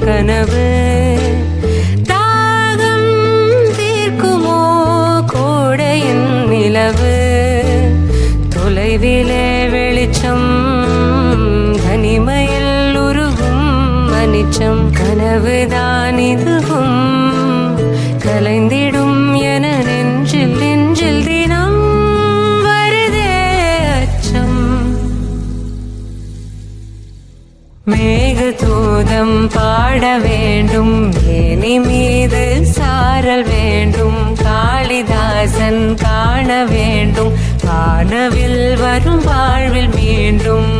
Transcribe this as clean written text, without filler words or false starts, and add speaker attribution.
Speaker 1: கனவு தாகம் தீர்க்குமோ கோடையின் நிலவு தொலைவிலே வெளிச்சம் தனிமையில் உருகும் அனிச்சம் கனவுதான் இதுவும் கலைந்திடும் என நெஞ்சில் நெஞ்சில் தினம் வருதே அச்சம் மேகதூதம் பாட வேண்டும் ஏனி மீது சாரல் வேண்டும் காளிதாசன் காண வேண்டும் வானவில் வரும் வாழ்வில் மீண்டும்